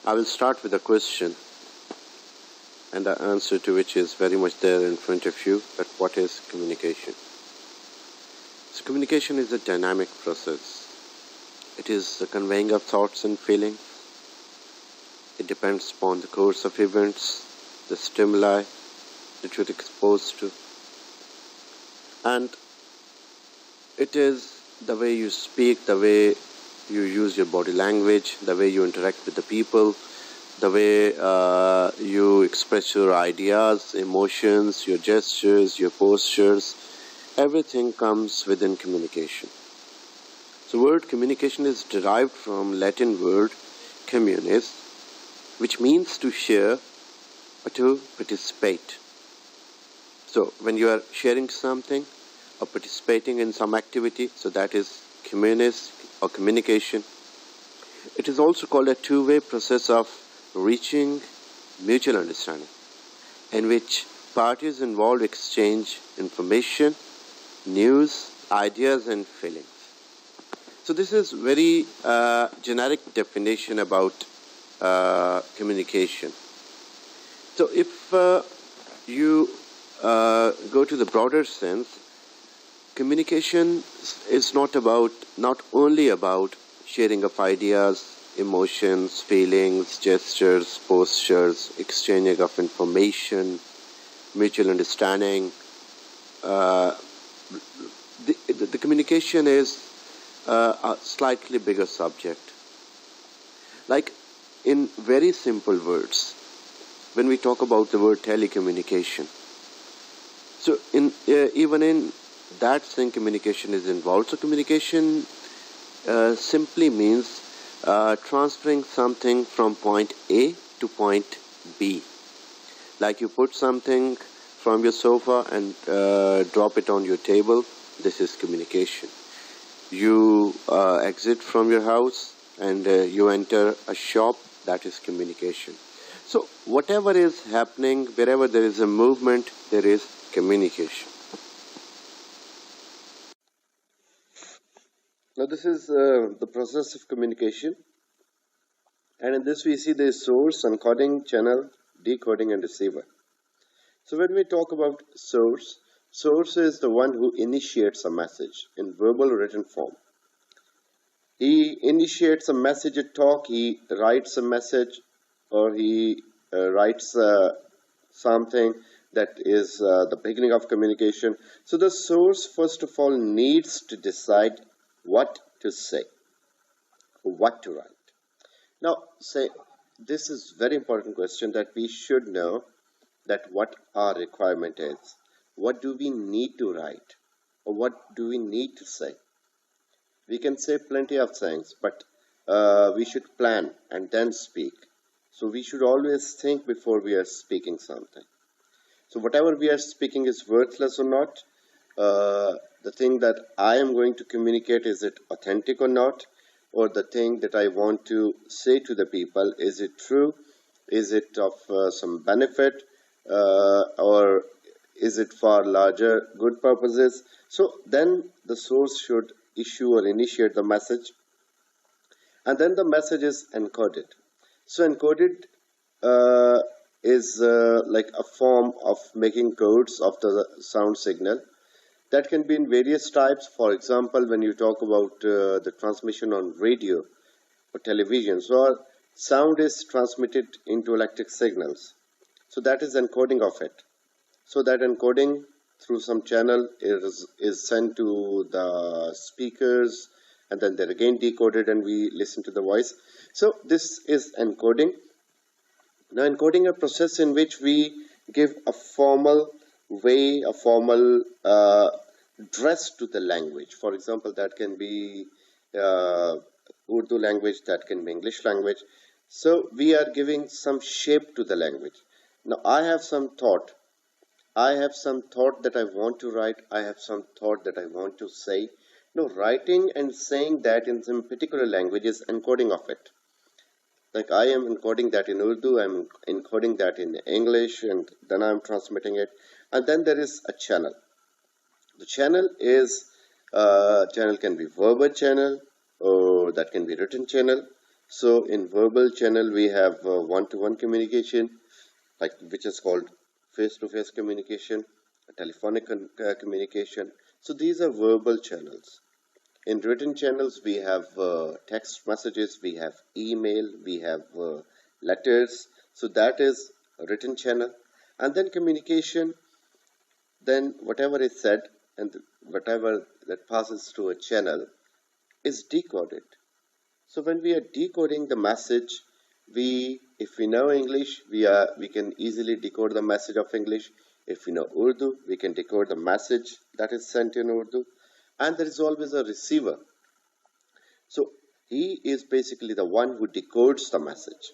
I will start with a question, and the answer to which is very much there in front of you, that what is communication? So communication is a dynamic process. It is the conveying of thoughts and feelings. It depends upon the course of events, the stimuli that you're exposed to, and it is the way you speak, the way you use your body language, the way you interact with the people, the way you express your ideas, emotions, your gestures, your postures. Everything comes within communication. The word communication is derived from Latin word communis, which means to share or to participate. So when you are sharing something or participating in some activity, so that is communis or communication. It is also called a two-way process of reaching mutual understanding, in which parties involved exchange information, news, ideas and feelings. So this is very generic definition about communication. So if you go to the broader sense, communication is not only about sharing of ideas, emotions, feelings, gestures, postures, exchanging of information, mutual understanding. The communication is a slightly bigger subject. Like in very simple words, when we talk about the word telecommunication, so even in that thing communication is involved. So communication simply means transferring something from point A to point B. Like you put something from your sofa and drop it on your table. This is communication. You exit from your house and you enter a shop. That is communication. So whatever is happening, wherever there is a movement, there is communication. Now this is the process of communication, and in this we see the source, encoding, channel, decoding and receiver. So when we talk about source is the one who initiates a message in verbal or written form. He initiates a message, a talk, he writes a message, or he writes something that is the beginning of communication. So the source first of all needs to decide what to say, what to write. Now, this is very important question that we should know, that what our requirement is. What do we need to write, or what do we need to say? We can say plenty of things, but we should plan and then speak. So we should always think before we are speaking something. So whatever we are speaking is worthless or not. The thing that I am going to communicate, is it authentic or not? Or the thing that I want to say to the people, is it true? Is it of some benefit? Or is it for larger good purposes? So then the source should issue or initiate the message. And then the message is encoded. So encoded is like a form of making codes of the sound signal. That can be in various types. For example, when you talk about the transmission on radio or television, so sound is transmitted into electric signals. So that is encoding of it. So that encoding through some channel is sent to the speakers, and then they're again decoded and we listen to the voice. So this is encoding. Now encoding a process in which we give a formal way, a formal dress to the language. For example, that can be Urdu language, that can be English language. So we are giving some shape to the language. Now I have some thought. I have some thought that I want to write. I have some thought that I want to say. Now writing and saying that in some particular language is encoding of it. Like I am encoding that in Urdu, I'm encoding that in English, and then I'm transmitting it. And then there is a channel. The channel is, channel can be verbal channel, or that can be written channel. So in verbal channel we have one-to-one communication, like which is called face-to-face communication, telephonic communication. So these are verbal channels. In written channels we have text messages, we have email, we have letters. So that is a written channel. And then communication, then whatever is said and whatever that passes through a channel is decoded. So when we are decoding the message, if we know English, we can easily decode the message of English. If we know Urdu, we can decode the message that is sent in Urdu. And there is always a receiver. So he is basically the one who decodes the message.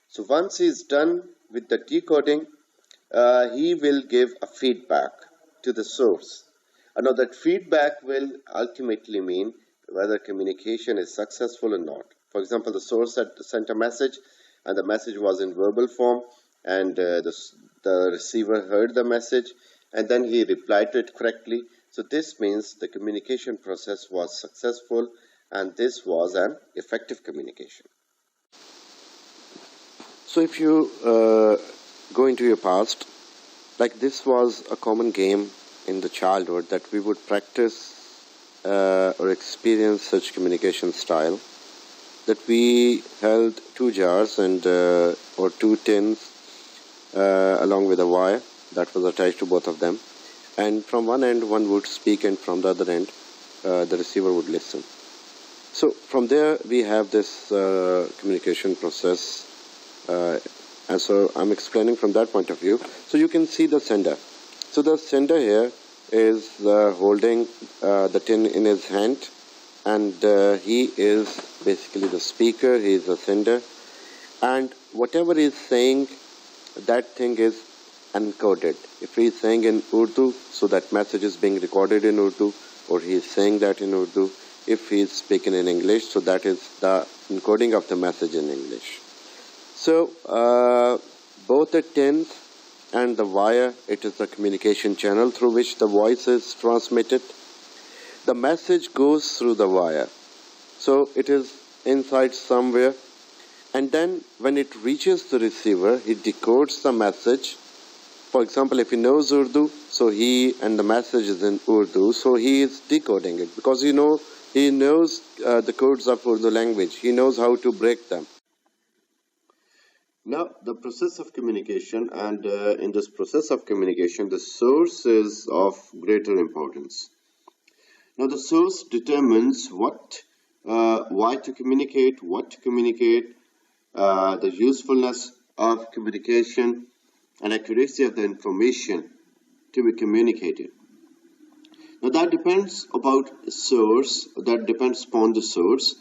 So once he is done with the decoding, he will give a feedback to the source. Now that feedback will ultimately mean whether communication is successful or not. For example, the source sent a message and the message was in verbal form, and the receiver heard the message and then he replied to it correctly. So this means the communication process was successful and this was an effective communication. So if you go into your past, like this was a common game in the childhood that we would practice or experience such communication style, that we held two jars and or two tins along with a wire that was attached to both of them, and from one end one would speak and from the other end the receiver would listen. So from there we have this communication process, and so I'm explaining from that point of view. So you can see the sender. So the sender here is holding the tin in his hand, and he is basically the speaker, he is the sender, and whatever he is saying, that thing is encoded. If he is saying in Urdu, so that message is being recorded in Urdu, or he is saying that in Urdu. If he is speaking in English, so that is the encoding of the message in English. So both the tins and the wire, it is the communication channel through which the voice is transmitted. The message goes through the wire, so it is inside somewhere, and then when it reaches the receiver, he decodes the message. For example, if he knows Urdu, so the message is in Urdu, so he is decoding it because he knows the codes of Urdu language. He knows how to break them. Now, the process of communication, and in this process of communication, the source is of greater importance. Now, the source determines why to communicate, what to communicate, the usefulness of communication, and accuracy of the information to be communicated. Now, that depends about source. That depends upon the source,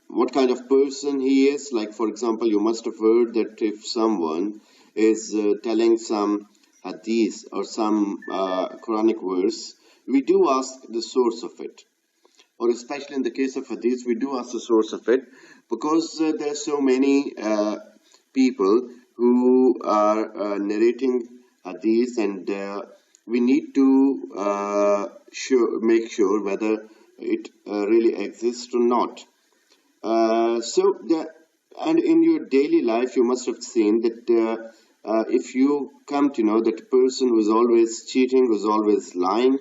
what kind of person he is. Like, for example, you must have heard that if someone is telling some hadith or some Quranic verse, we do ask the source of it. Or especially in the case of hadith, we do ask the source of it because there are so many people who are narrating hadith, and we need to make sure whether it really exists or not. And in your daily life, you must have seen that if you come to know that a person who is always cheating, who is always lying,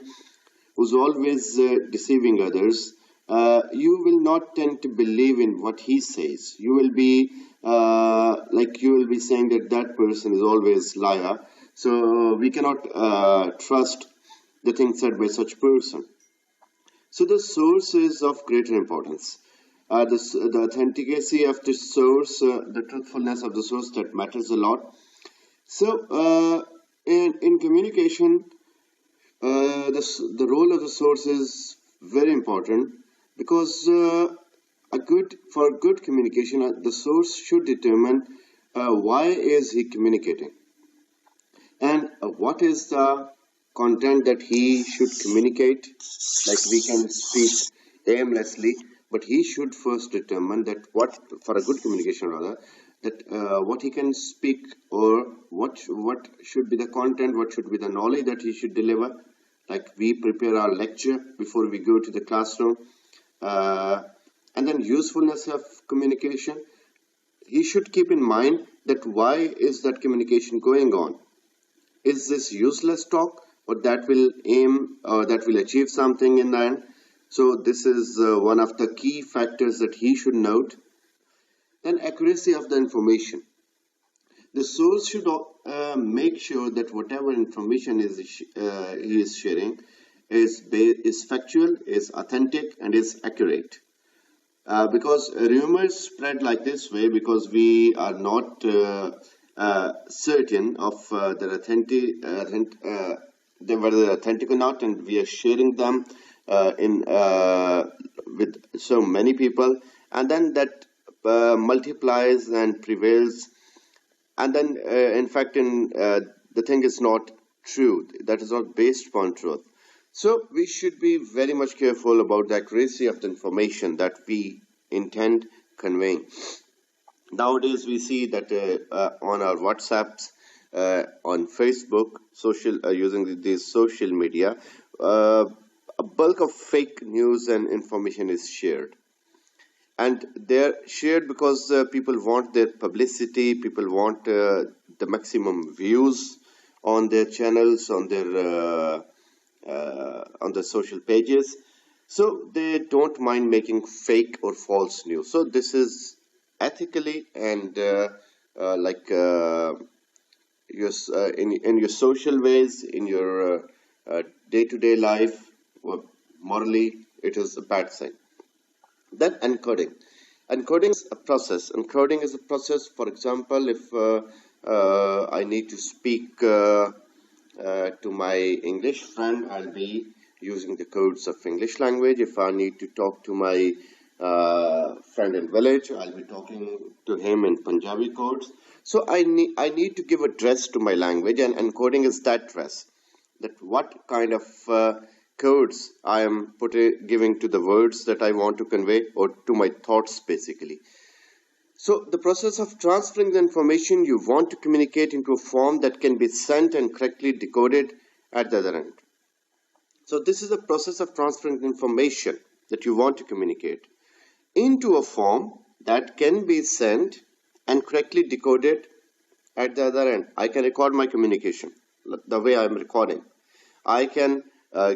who is always deceiving others, you will not tend to believe in what he says. You will be saying that person is always liar. So we cannot trust the things said by such person. So the source is of greater importance. The authenticity of the source, the truthfulness of the source, that matters a lot. So in communication, the role of the source is very important because for good communication, the source should determine why is he communicating and what is the content that he should communicate. Like, we can speak aimlessly, but he should first determine that for a good communication rather, that what he can speak, or what should be the content, what should be the knowledge that he should deliver. Like, we prepare our lecture before we go to the classroom. And then usefulness of communication. He should keep in mind that why is that communication going on? Is this useless talk, or that will aim or that will achieve something in the end? So this is one of the key factors that he should note. Then accuracy of the information. The source should make sure that whatever information he is sharing is factual, is authentic, and is accurate. Because rumors spread like this way because we are not certain of their whether they're authentic or not, and we are sharing them with so many people, and then that multiplies and prevails, and then in fact the thing is not true, that is not based upon truth. So we should be very much careful about the accuracy of the information that we intend conveying. Nowadays we see that on our WhatsApps, on Facebook, using these social media, a bulk of fake news and information is shared. And they're shared because people want their publicity, people want the maximum views on their channels, on their social pages. So they don't mind making fake or false news. So this is ethically and in your social ways, in your day-to-day life, morally, it is a bad thing. Then encoding. Encoding is a process. Encoding is a process. For example, if I need to speak to my English friend, I'll be using the codes of English language. If I need to talk to my friend in village, I'll be talking to him in Punjabi codes. So I need to give a dress to my language, and encoding is that dress. That what kind of codes I am giving to the words that I want to convey, or to my thoughts basically. So the process of transferring the information you want to communicate into a form that can be sent and correctly decoded at the other end. So this is the process of transferring the information that you want to communicate into a form that can be sent and correctly decoded at the other end. I can record my communication the way I am recording. I can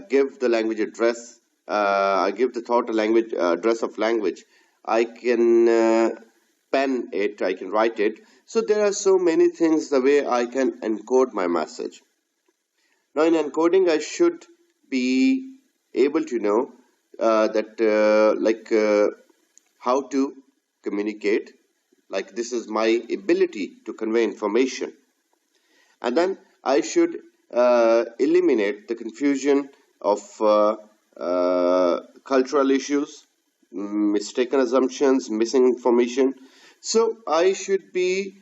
give the language address. I give the thought a language address of language. I can pen it. I can write it. So there are so many things the way I can encode my message. Now in encoding, I should be able to know how to communicate. Like this is my ability to convey information, and then I should eliminate the confusion of cultural issues, mistaken assumptions, missing information. So I should be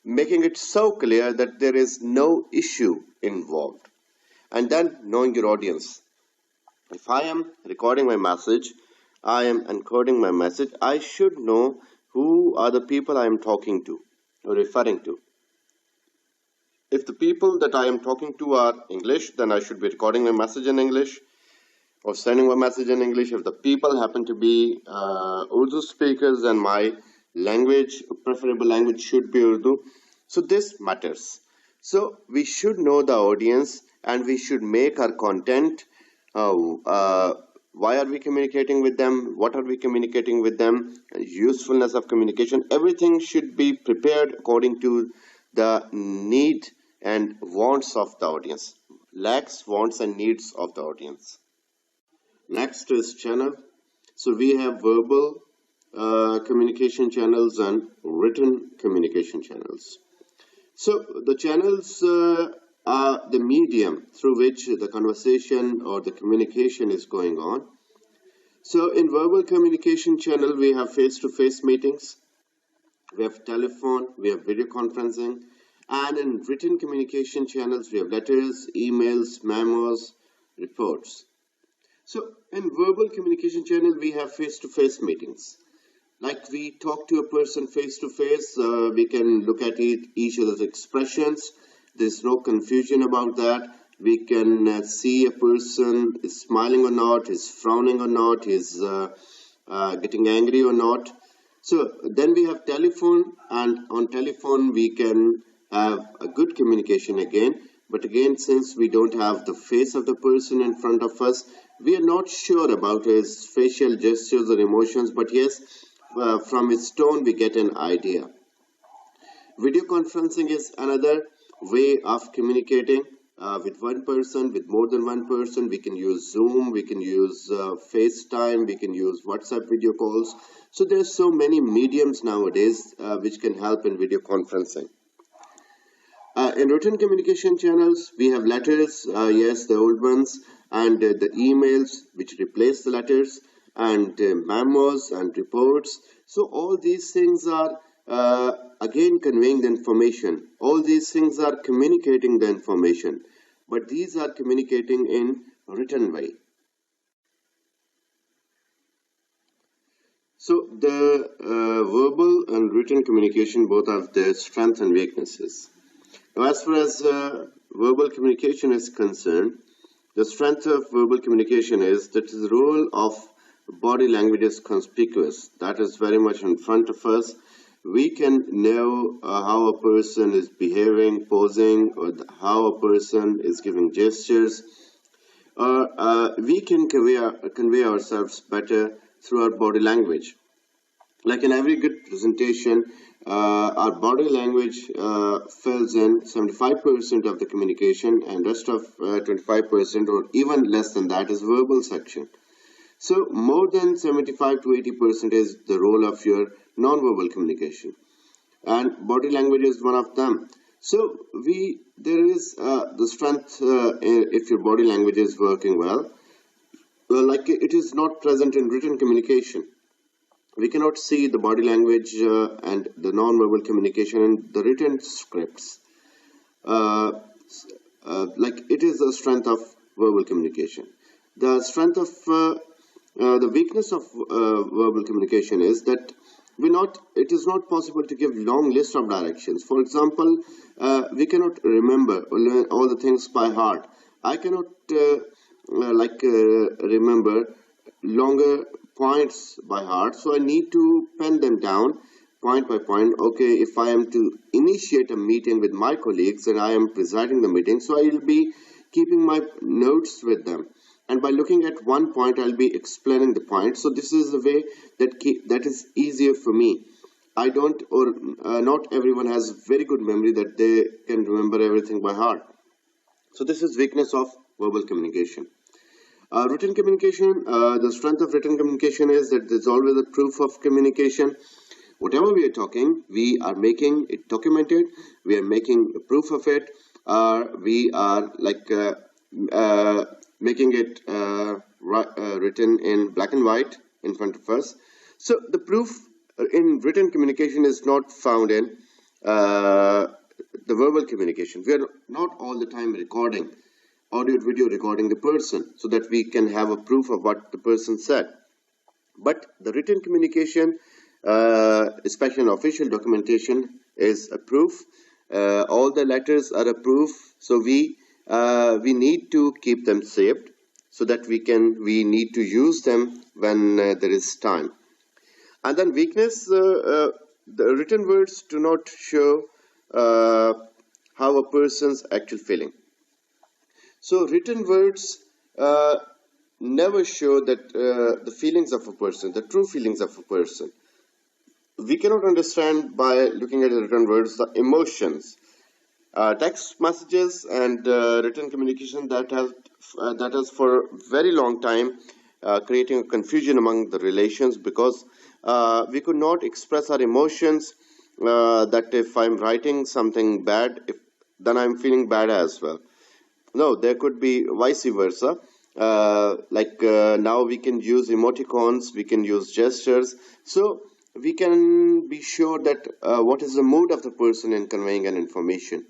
making it so clear that there is no issue involved. And then knowing your audience. If I am recording my message, I am encoding my message, I should know who are the people I am talking to or referring to. If the people that I am talking to are English, then I should be recording my message in English or sending my message in English. If the people happen to be Urdu speakers, then my language, preferable language, should be Urdu. So this matters. So we should know the audience, and we should make our content. Why are we communicating with them? What are we communicating with them? Usefulness of communication. Everything should be prepared according to the need and wants of the audience. Lacks, wants, and needs of the audience. Next is channel. So we have verbal communication channels and written communication channels. So the channels are the medium through which the conversation or the communication is going on. So in verbal communication channel, we have face-to-face meetings, we have telephone, we have video conferencing, and in written communication channels, we have letters, emails, memos, reports. So in verbal communication channel, we have face-to-face meetings. Like we talk to a person face-to-face, we can look at each other's expressions. There's no confusion about that. we can see a person is smiling or not, is frowning or not, is getting angry or not. So then we have telephone, and on telephone we can have a good communication again. But again, since we don't have the face of the person in front of us, we are not sure about his facial gestures or emotions, but yes, from his tone we get an idea. Video conferencing is another way of communicating with one person, with more than one person. We can use Zoom, we can use FaceTime, we can use WhatsApp video calls. So there's so many mediums nowadays which can help in video conferencing. In written communication channels, we have letters, yes, the old ones, and the emails which replace the letters, and memos and reports. So all these things are again conveying the information. All these things are communicating the information, but these are communicating in written way. So the verbal and written communication both have their strengths and weaknesses. Now, as far as verbal communication is concerned, the strength of verbal communication is that the role of body language is conspicuous. That is very much in front of us. We can know how a person is behaving, posing, or how a person is giving gestures. We can convey ourselves better through our body language. Like in every good presentation, our body language fills in 75% of the communication, and rest of 25% or even less than that is verbal section. So more than 75 to 80% is the role of your non-verbal communication, and body language is one of them. So there is the strength if your body language is working well. Like it is not present in written communication. We cannot see the body language and the non-verbal communication in the written scripts. Like it is the strength of verbal communication. The strength of the weakness of verbal communication is that it is not possible to give long list of directions. For example, we cannot remember or learn all the things by heart. I cannot remember longer points by heart, so I need to pen them down point by point. Okay, if I am to initiate a meeting with my colleagues and I am presiding the meeting, so I will be keeping my notes with them, and by looking at one point I'll be explaining the point. So this is the way that is easier for me. I don't, or not everyone has very good memory that they can remember everything by heart. So this is weakness of verbal communication. Written communication, the strength of written communication is that there's always a proof of communication. Whatever we are talking, we are making it documented, we are making a proof of it, we are making it written in black and white in front of us. So the proof in written communication is not found in the verbal communication. We are not all the time recording, audio video recording the person so that we can have a proof of what the person said. But the written communication, especially in official documentation, is a proof. All the letters are a proof. So we need to keep them saved so that we need to use them when there is time. And then weakness, the written words do not show how a person's actual feeling. So written words never show that the feelings of a person, the true feelings of a person. We cannot understand by looking at the written words the emotions. Text messages and written communication that has for a very long time creating a confusion among the relations, because we could not express our emotions, that if I'm writing something bad, then I'm feeling bad as well. No, there could be vice versa. Now we can use emoticons, we can use gestures, so we can be sure that what is the mood of the person in conveying an information.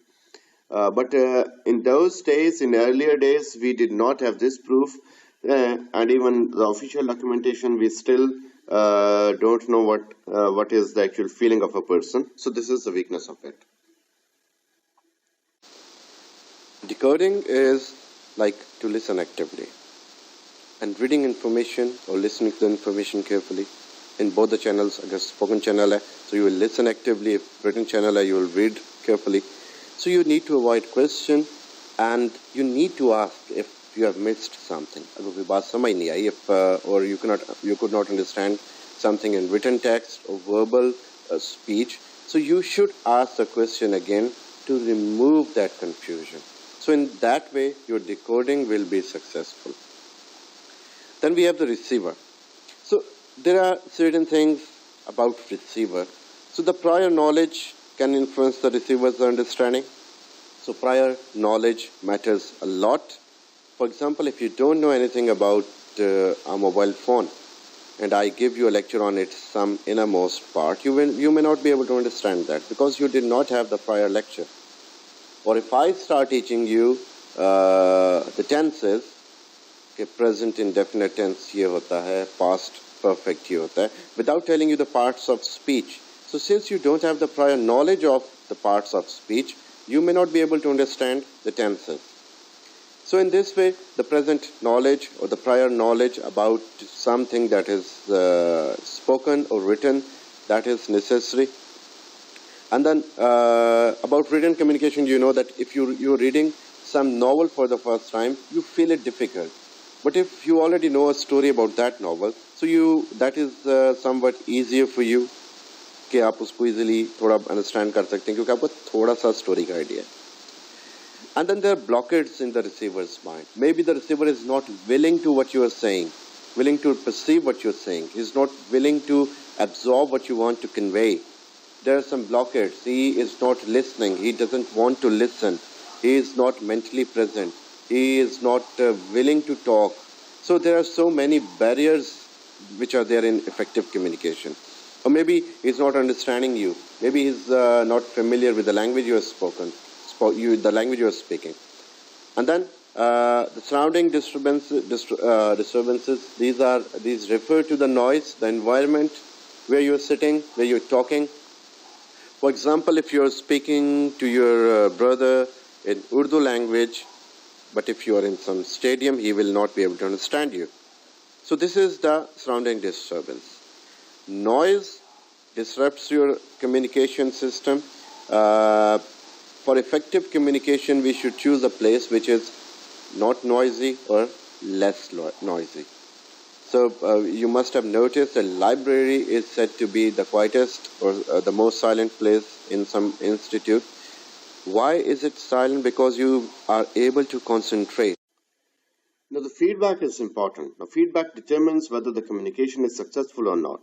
But in those days, in earlier days, we did not have this proof, and even the official documentation, we still don't know what is the actual feeling of a person. So this is the weakness of it. Decoding is like to listen actively. And reading information or listening to the information carefully in both the channels. अगर spoken channel है, so you will listen actively. If written channel है, you will read carefully. So you need to avoid question and you need to ask if you have missed something. अगर कोई बात समझ नहीं आई, if or you could not understand something in written text or verbal speech, so you should ask the question again to remove that confusion. So in that way, your decoding will be successful. Then we have the receiver. So there are certain things about receiver. So the prior knowledge can influence the receiver's understanding. So prior knowledge matters a lot. For example, if you don't know anything about a mobile phone and I give you a lecture on its some innermost part, you may not be able to understand that because you did not have the prior lecture. Or if I start teaching you the tenses, कि present indefinite tense ये होता है, past perfect ये होता है, without telling you the parts of speech. So since you don't have the prior knowledge of the parts of speech, you may not be able to understand the tenses. So in this way, the present knowledge or the prior knowledge about something that is spoken or written, that is necessary. And then about written communication, you know that if you're reading some novel for the first time, you feel it difficult. But if you already know a story about that novel, so that is somewhat easier for you कि आप उसको easily थोड़ा understand कर सकते हैं क्योंकि आपको थोड़ा सा story का idea है. And then there are blockades in the receiver's mind. Maybe the receiver is not willing to what you are saying, willing to perceive what you're saying. He's not willing to absorb what you want to convey. There are some blockades. He is not listening. He doesn't want to listen. He is not mentally present. He is not willing to talk. So there are so many barriers which are there in effective communication. Or maybe he's not understanding you. Maybe he's not familiar with the language you have spoken, the language you are speaking. And then the surrounding disturbances, these refer to the noise, the environment where you're sitting, where you're talking. For example, if you're speaking to your brother in Urdu language, but if you are in some stadium, he will not be able to understand you. So this is the surrounding disturbance. Noise disrupts your communication system. For effective communication, we should choose a place which is not noisy or less noisy. So you must have noticed a library is said to be the quietest or the most silent place in some institute. Why is it silent? Because you are able to concentrate. Now the feedback is important. Now feedback determines whether the communication is successful or not.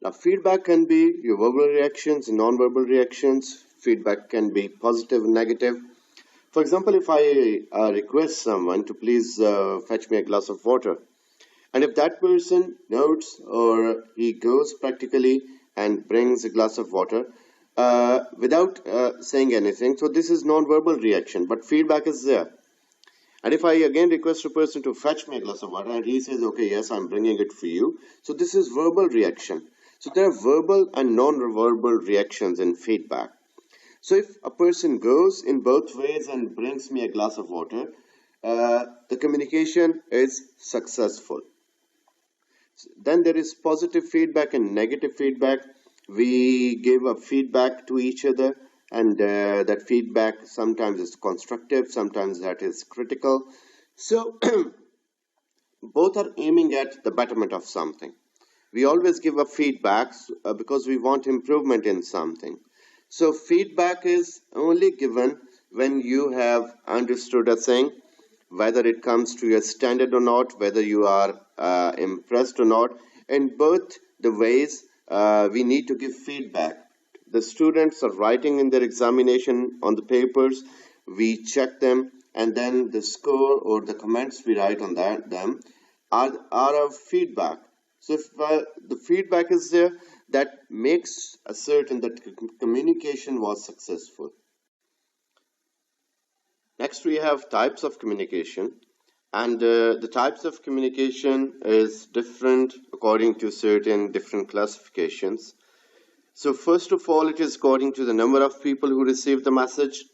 Now feedback can be your verbal reactions and non-verbal reactions. Feedback can be positive and negative. For example, if I request someone to please fetch me a glass of water, and if that person notes or he goes practically and brings a glass of water without saying anything, so this is non-verbal reaction, but feedback is there. And if I again request a person to fetch me a glass of water and he says, okay, yes, I'm bringing it for you, so this is verbal reaction. So there are verbal and non-verbal reactions in feedback. So if a person goes in both ways and brings me a glass of water, the communication is successful. Then there is positive feedback and negative feedback. We give a feedback to each other, and that feedback sometimes is constructive, sometimes that is critical. So both are aiming at the betterment of something. We always give a feedback because we want improvement in something. So feedback is only given when you have understood a thing, whether it comes to your standard or not, whether you are impressed or not. In both the ways, we need to give feedback. The students are writing in their examination on the papers, we check them, and then the score or the comments we write on them are our feedback. So if the feedback is there, that makes certain that communication was successful. Next, we have types of communication, and the types of communication is different according to certain different classifications. So first of all, it is according to the number of people who receive the message.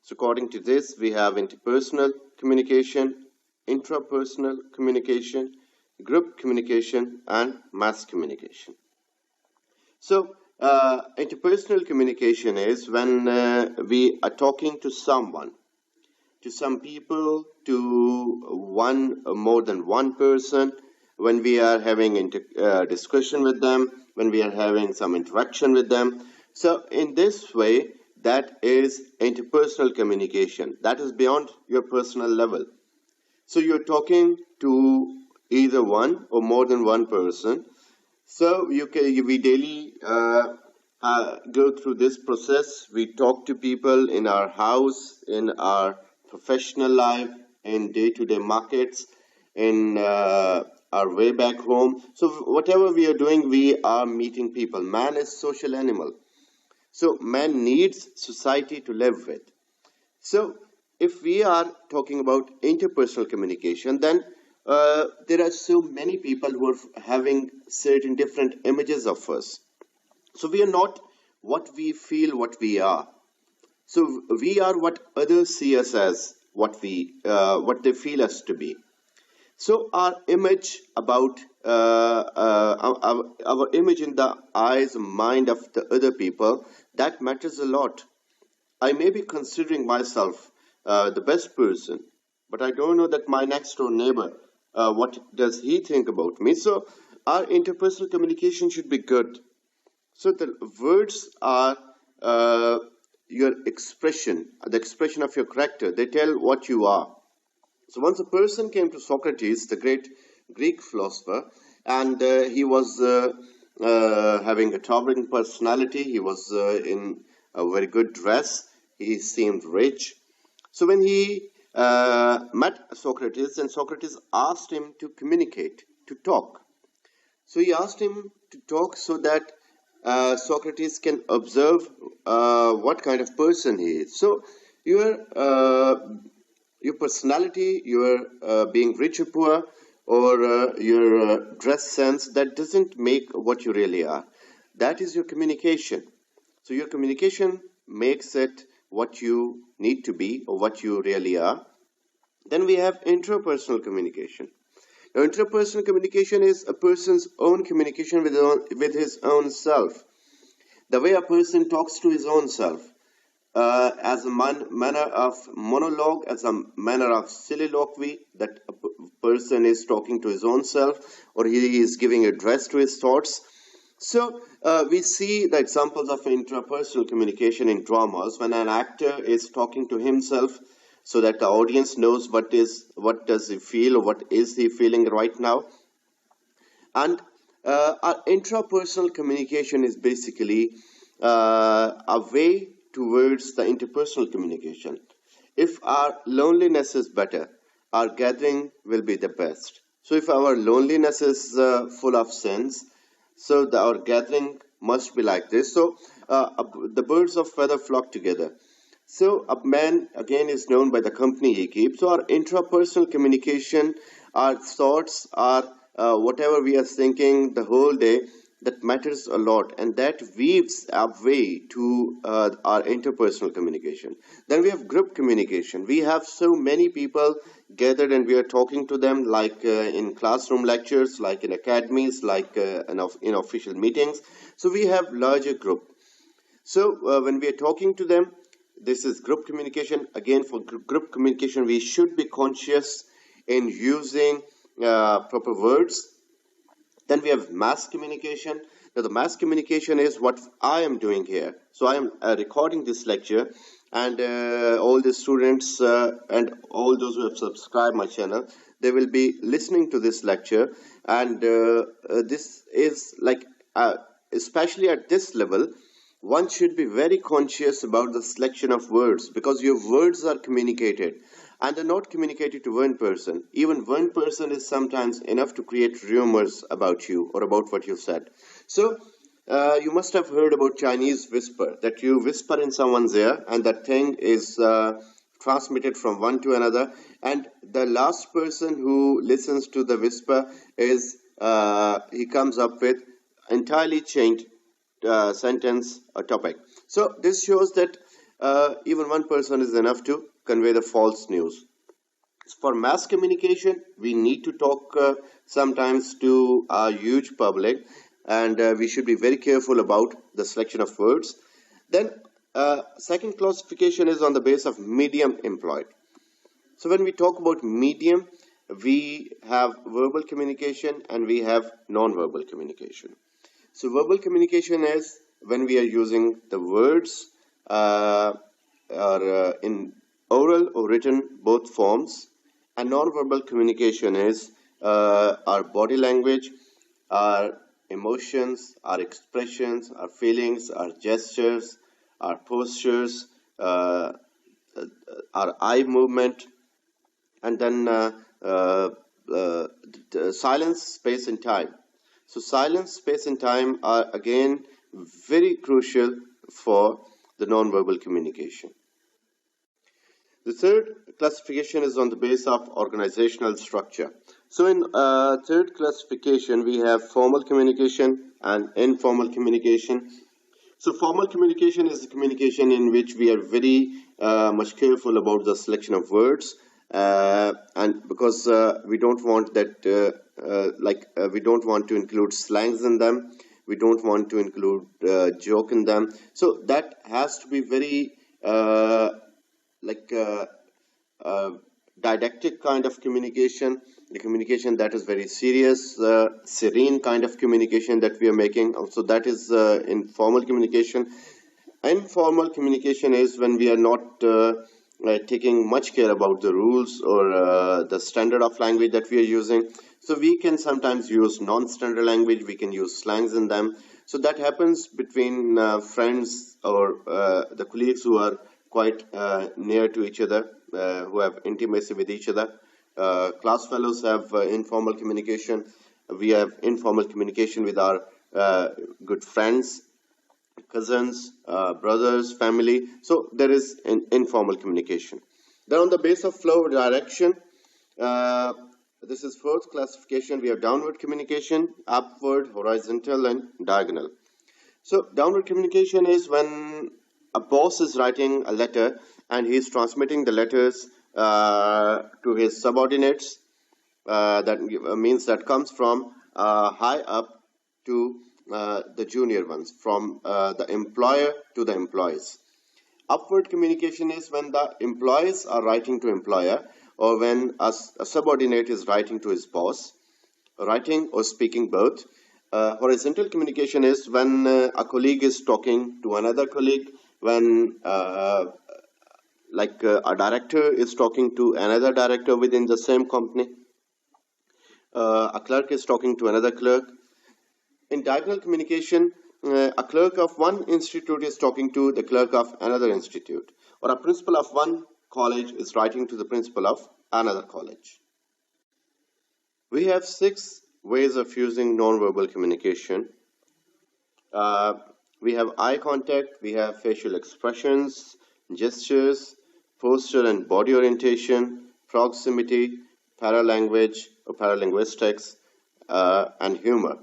So according to this, we have interpersonal communication, intrapersonal communication, group communication, and mass communication. So interpersonal communication is when we are talking to someone, to some people, to one more than one person, when we are having discussion with them, when we are having some interaction with them. So in this way, that is interpersonal communication. That is beyond your personal level. So you're talking to either one or more than one person. So we daily go through this process. We talk to people in our house, in our professional life, in day-to-day markets, in our way back home. So whatever we are doing, we are meeting people. Man is social animal. So man needs society to live with. So if we are talking about interpersonal communication, then there are so many people who are having certain different images of us. So we are not what we feel, what we are. So we are what others see us as, what they feel us to be. So our image about our image in the eyes, mind of the other people, that matters a lot. I may be considering myself the best person, but I don't know that my next door neighbor, what does he think about me? So our interpersonal communication should be good. So the words are your expression, the expression of your character. They tell what you are. So once a person came to Socrates, the great Greek philosopher, and he was having a towering personality. He was in a very good dress. He seemed rich. So when he met Socrates, and Socrates asked him to communicate, to talk. So he asked him to talk so that Socrates can observe what kind of person he is. So your personality, your being rich or poor, or your dress sense, that doesn't make what you really are. That is your communication. So your communication makes it what you need to be or what you really are. Then we have intrapersonal communication. Now, interpersonal communication is a person's own communication with his own self. The way a person talks to his own self. As a manner of monologue, as a manner of soliloquy, that a person is talking to his own self, or he is giving address to his thoughts. So we see the examples of intrapersonal communication in dramas when an actor is talking to himself so that the audience knows what does he feel or what is he feeling right now. And our intrapersonal communication is basically a way towards the interpersonal communication. If our loneliness is better, our gathering will be the best. So if our loneliness is full of sins, so our gathering must be like this. So the birds of feather flock together. So a man again is known by the company he keeps. So our intrapersonal communication, our thoughts, our whatever we are thinking the whole day, that matters a lot, and that weaves a way to our interpersonal communication. Then we have group communication. We have so many people gathered and we are talking to them, like in classroom lectures, like in academies, like in official meetings. So we have larger group. So when we are talking to them, this is group communication. Again, for group communication, we should be conscious in using proper words. Then we have mass communication. Now the mass communication is what I am doing here. So I am recording this lecture, and all the students and all those who have subscribed my channel, they will be listening to this lecture. And this is like, especially at this level, one should be very conscious about the selection of words, because your words are communicated. And they're not communicated to one person. Even one person is sometimes enough to create rumors about you or about what you said. So you must have heard about Chinese whisper, that you whisper in someone's ear and that thing is transmitted from one to another. And the last person who listens to the whisper is, he comes up with entirely changed sentence or topic. So this shows that even one person is enough to convey the false news. For mass communication, we need to talk sometimes to a huge public, and we should be very careful about the selection of words. Then, second classification is on the base of medium employed. So when we talk about medium, we have verbal communication and we have non-verbal communication. So verbal communication is when we are using the words or in oral or written, both forms. And non-verbal communication is our body language, our emotions, our expressions, our feelings, our gestures, our postures, our eye movement, and then silence, space, and time. So silence, space, and time are again very crucial for the non-verbal communication. The third classification is on the base of organizational structure. So in third classification, we have formal communication and informal communication. So formal communication is the communication in which we are very much careful about the selection of words, and because we don't want that, we don't want to include slangs in them, we don't want to include joke in them. So that has to be very didactic kind of communication, the communication that is very serious, serene kind of communication that we are making. So that is informal communication. Informal communication is when we are not taking much care about the rules or the standard of language that we are using. So we can sometimes use non-standard language, we can use slangs in them. So that happens between friends or the colleagues who are quite near to each other, who have intimacy with each other. Class fellows have informal communication. We have informal communication with our good friends, cousins, brothers, family. So there is an informal communication. Then on the base of flow direction, this is fourth classification. We have downward communication, upward, horizontal, and diagonal. So downward communication is when a boss is writing a letter and he is transmitting the letters to his subordinates. That means that comes from high up to the junior ones, from the employer to the employees. Upward communication is when the employees are writing to employer, or when a subordinate is writing to his boss, writing or speaking both. Horizontal communication is when a colleague is talking to another colleague, when a director is talking to another director within the same company, a clerk is talking to another clerk. In diagonal communication, a clerk of one institute is talking to the clerk of another institute, or a principal of one college is writing to the principal of another college. We have 6 ways of using non-verbal communication. We have eye contact, we have facial expressions, gestures, posture and body orientation, proximity, paralanguage or paralinguistics, and humor.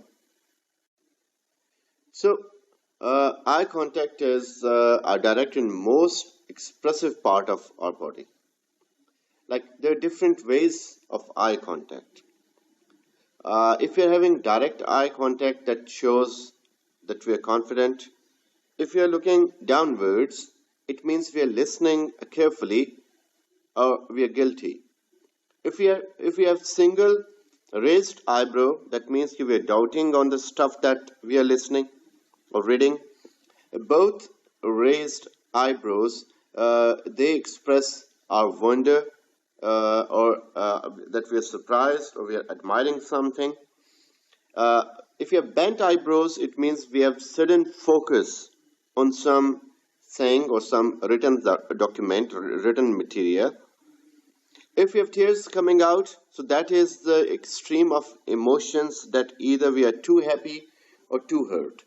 So, eye contact is our direct and most expressive part of our body. Like, there are different ways of eye contact. If we are having direct eye contact, that shows that we are confident. If we are looking downwards, it means we are listening carefully, or we are guilty. If we have single raised eyebrow, that means we are doubting on the stuff that we are listening or reading. Both raised eyebrows, they express our wonder, or that we are surprised or we are admiring something. If you have bent eyebrows, it means we have sudden focus on some thing or some written document or written material. If we have tears coming out, so that is the extreme of emotions that either we are too happy or too hurt.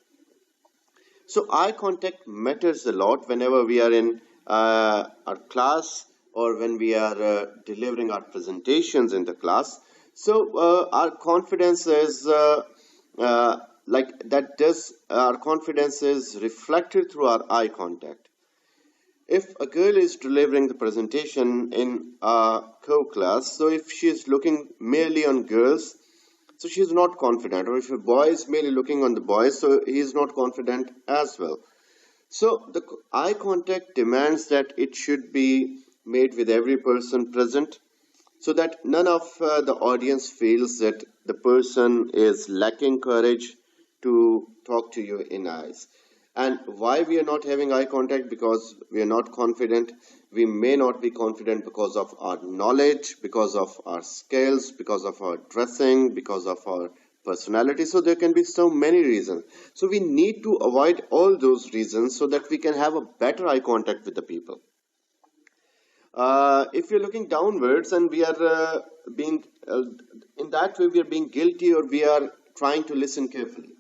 So eye contact matters a lot whenever we are in our class or when we are delivering our presentations in the class. So our confidence is our confidence is reflected through our eye contact. if a girl is delivering the presentation in a co-class, so if she is looking merely on girls, so she is not confident, or if a boy is merely looking on the boys, so he is not confident as well. So the eye contact demands that it should be made with every person present, so that none of the audience feels that the person is lacking courage to talk to you in eyes. And why we are not having eye contact? Because we are not confident. We may not be confident because of our knowledge, because of our skills, because of our dressing, because of our personality. So there can be so many reasons. So we need to avoid all those reasons so that we can have a better eye contact with the people. If you're looking downwards and we are being in that way, we are being guilty, or we are trying to listen carefully.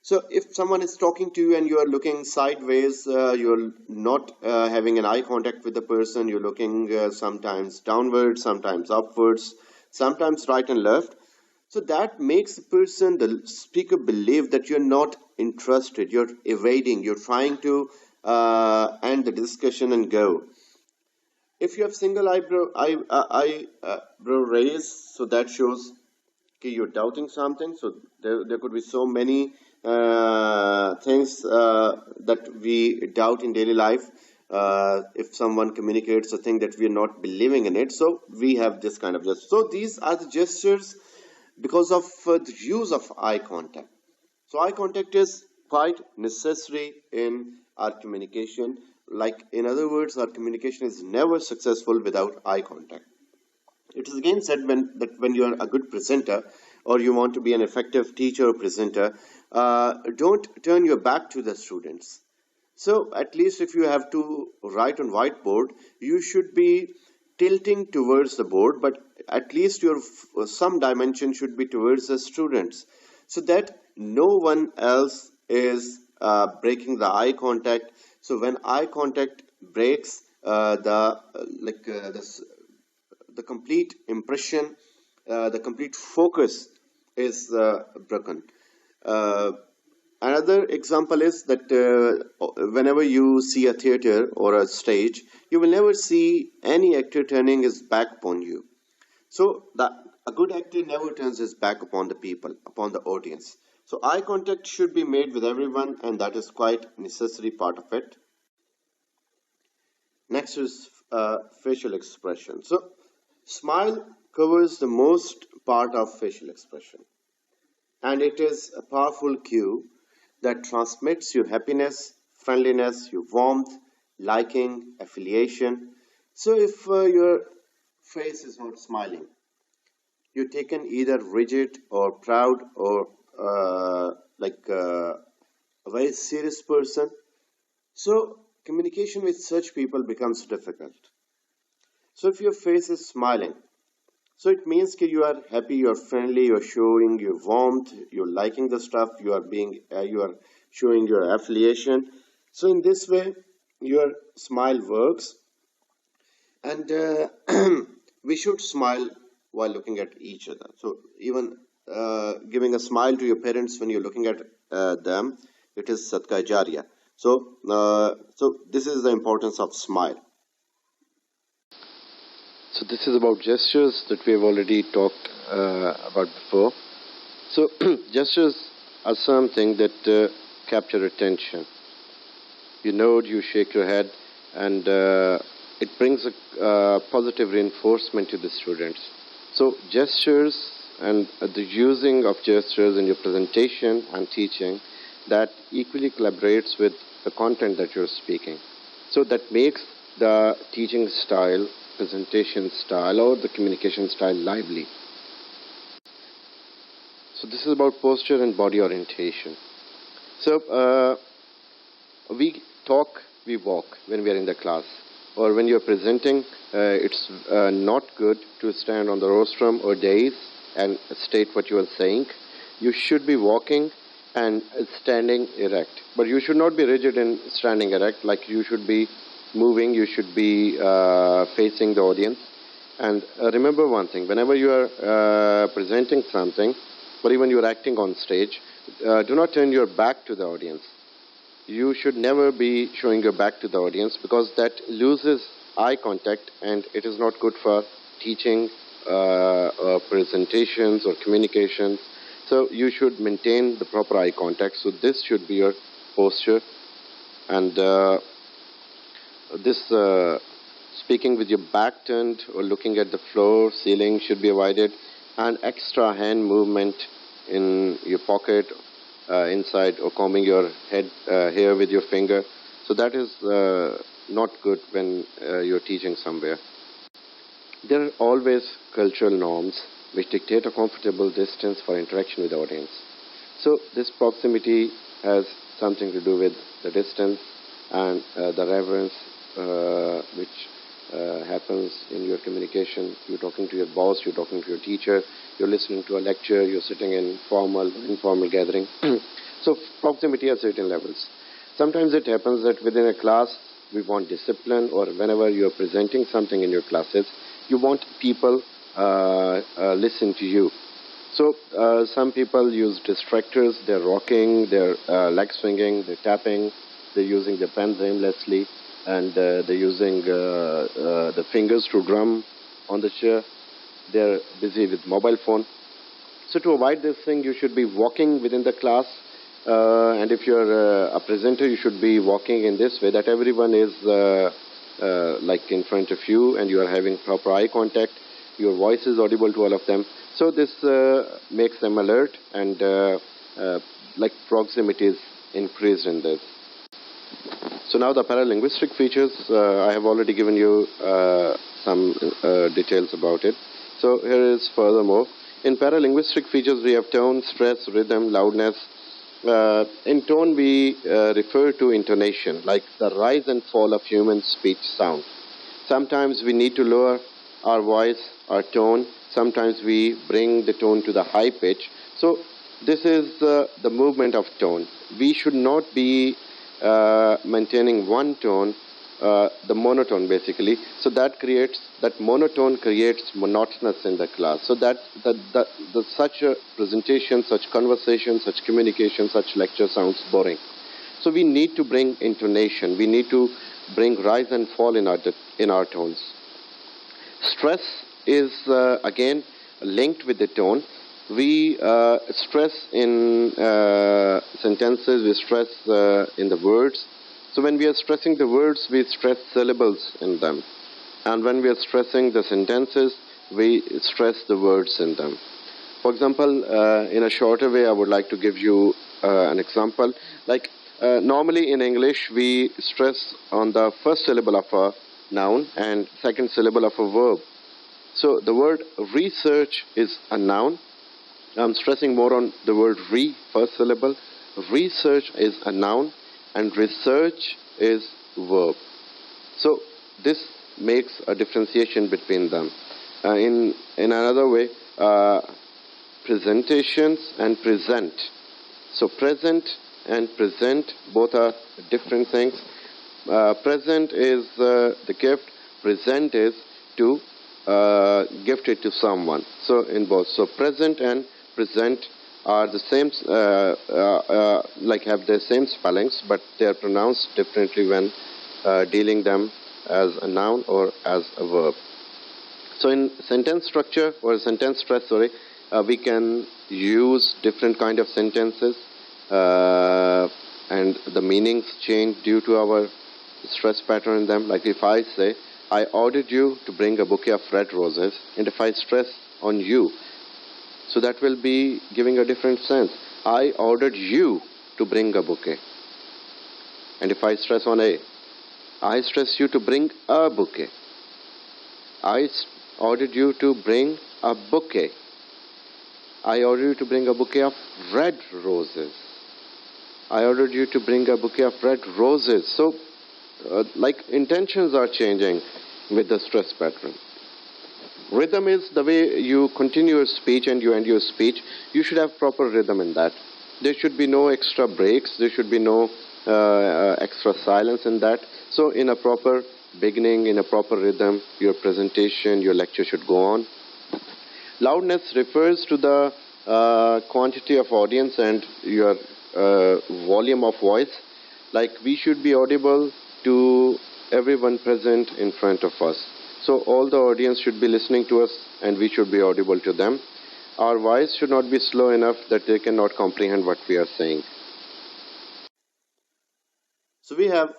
So if someone is talking to you and you are looking sideways, you're not having an eye contact with the person, you're looking sometimes downwards, sometimes upwards, sometimes right and left. So that makes the person, the speaker, believe that you're not interested, you're evading, you're trying to end the discussion and go. If you have single eyebrow raise, so that shows okay, you're doubting something. So there could be so many things that we doubt in daily life. If someone communicates a thing that we are not believing in it, so we have this kind of gesture. So these are the gestures because of the use of eye contact. So eye contact is quite necessary in our communication. Like in other words, our communication is never successful without eye contact. It is again said that when you are a good presenter, or you want to be an effective teacher or presenter, don't turn your back to the students. So at least if you have to write on whiteboard, you should be tilting towards the board, but at least your some dimension should be towards the students, so that no one else is breaking the eye contact. So when eye contact breaks, the complete impression, the complete focus is broken. Another example is that whenever you see a theater or a stage, you will never see any actor turning his back upon you. So a good actor never turns his back upon the people, upon the audience. So eye contact should be made with everyone, and that is quite necessary part of it. Next is facial expression. So smile covers the most part of facial expression, and it is a powerful cue that transmits your happiness, friendliness, your warmth, liking, affiliation. So if your face is not smiling, you're taken either rigid or proud, or a very serious person. So communication with such people becomes difficult. So if your face is smiling, so it means that you are happy, you are friendly, you are showing your warmth, you're liking the stuff, you are showing your affiliation. So in this way, your smile works, and we should smile while looking at each other. So even giving a smile to your parents when you're looking at them, it is sadka jariya. So this is the importance of smile. So this is about gestures that we have already talked about before. So gestures are something that capture attention. You nod, you shake your head, and it brings a positive reinforcement to the students. So gestures and the using of gestures in your presentation and teaching, that equally collaborates with the content that you're speaking. So that makes the teaching style, presentation style, or the communication style lively. So this is about posture and body orientation. So we talk, we walk when we are in the class, or when you're presenting. It's not good to stand on the rostrum or dais and state what you are saying. You should be walking and standing erect, but you should not be rigid in standing erect. Like, you should be moving, you should be facing the audience. And remember one thing: whenever you are presenting something, or even you are acting on stage, do not turn your back to the audience. you should never be showing your back to the audience, because that loses eye contact and it is not good for teaching presentations or communications. So you should maintain the proper eye contact. So this should be your posture, and this speaking with your back turned or looking at the floor, ceiling should be avoided, and extra hand movement in your pocket, inside, or combing your head hair with your finger. So that is not good when you're teaching somewhere. There are always cultural norms which dictate a comfortable distance for interaction with the audience. So this proximity has something to do with the distance and the reverence which happens in your communication. You're talking to your boss, you're talking to your teacher, you're listening to a lecture, you're sitting in formal, informal gathering. So proximity at certain levels. Sometimes it happens that within a class we want discipline, or whenever you're presenting something in your classes, you want people listen to you. So some people use distractors, they're rocking, they're leg swinging, they're tapping, they're using the pens aimlessly, and they're using the fingers to drum on the chair. They're busy with mobile phone. So to avoid this thing, you should be walking within the class, and if you're a presenter, you should be walking in this way that everyone is like in front of you, and you are having proper eye contact. Your voice is audible to all of them. So this makes them alert, and like proximity is increased in this. So now the paralinguistic features, I have already given you some details about it. So here is furthermore. In paralinguistic features, we have tone, stress, rhythm, loudness. In tone, we refer to intonation, like the rise and fall of human speech sound. Sometimes we need to lower our voice, our tone. Sometimes we bring the tone to the high pitch. So this is the movement of tone. We should not be maintaining one tone, the monotone basically. So that monotone creates monotonous in the class. So that such a presentation, such conversation, such communication, such lecture sounds boring. So we need to bring intonation. We need to bring rise and fall in our tones. Stress is again linked with the tone. We stress in sentences, we stress in the words. So when we are stressing the words, we stress syllables in them. And when we are stressing the sentences, we stress the words in them. For example, in a shorter way, I would like to give you an example. Like normally in English, we stress on the first syllable of a noun and second syllable of a verb. So the word research is a noun. I'm stressing more on the word first syllable. Research is a noun and research is verb. So this makes a differentiation between them. In another way, presentations and present. So present and present both are different things. Present is the gift. Present is to gift it to someone. So in both. So present and present are the same, like have the same spellings, but they are pronounced differently when dealing them as a noun or as a verb. So in sentence structure or sentence stress, we can use different kind of sentences, and the meanings change due to our stress pattern in them. Like if I say, I ordered you to bring a bouquet of red roses, and if I stress on you, so that will be giving a different sense. I ordered you to bring a bouquet. And if I stress on A, I stress you to bring a bouquet. I ordered you to bring a bouquet. I ordered you to bring a bouquet of red roses. I ordered you to bring a bouquet of red roses. So, like intentions are changing with the stress pattern. Rhythm is the way you continue your speech and you end your speech. You should have proper rhythm in that. There should be no extra breaks. There should be no extra silence in that. So in a proper beginning, in a proper rhythm, your presentation, your lecture should go on. Loudness refers to the quantity of audience and your volume of voice. Like we should be audible to everyone present in front of us. So all the audience should be listening to us and we should be audible to them. Our voice should not be slow enough that they cannot comprehend what we are saying. So we have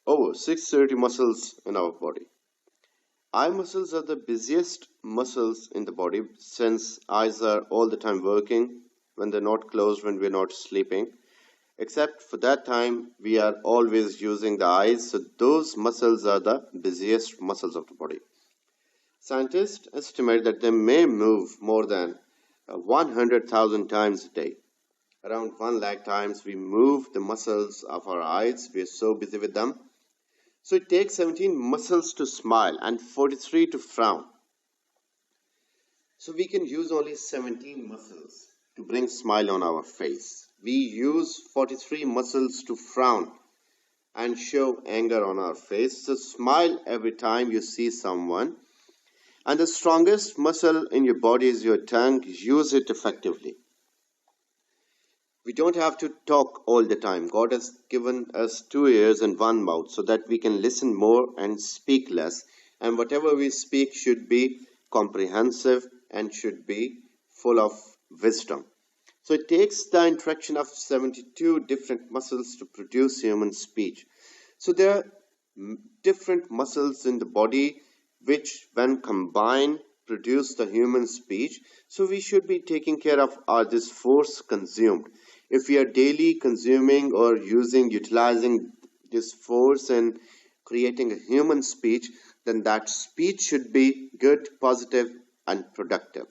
over 630 muscles in our body. Eye muscles are the busiest muscles in the body since eyes are all the time working when they're not closed, when we're not sleeping. Except for that time, we are always using the eyes, so those muscles are the busiest muscles of the body. Scientists estimate that they may move more than 100,000 times a day. Around 1 lakh times we move the muscles of our eyes. We are so busy with them. So it takes 17 muscles to smile and 43 to frown. So we can use only 17 muscles to bring smile on our face. We use 43 muscles to frown and show anger on our face. So smile every time you see someone. And the strongest muscle in your body is your tongue. Use it effectively. We don't have to talk all the time. God has given us 2 ears and 1 mouth so that we can listen more and speak less. And whatever we speak should be comprehensive and should be full of wisdom. So it takes the interaction of 72 different muscles to produce human speech. So there are different muscles in the body which when combined produce the human speech. So we should be taking care of this force consumed. If we are daily consuming or utilizing this force and creating a human speech, then that speech should be good, positive, and productive.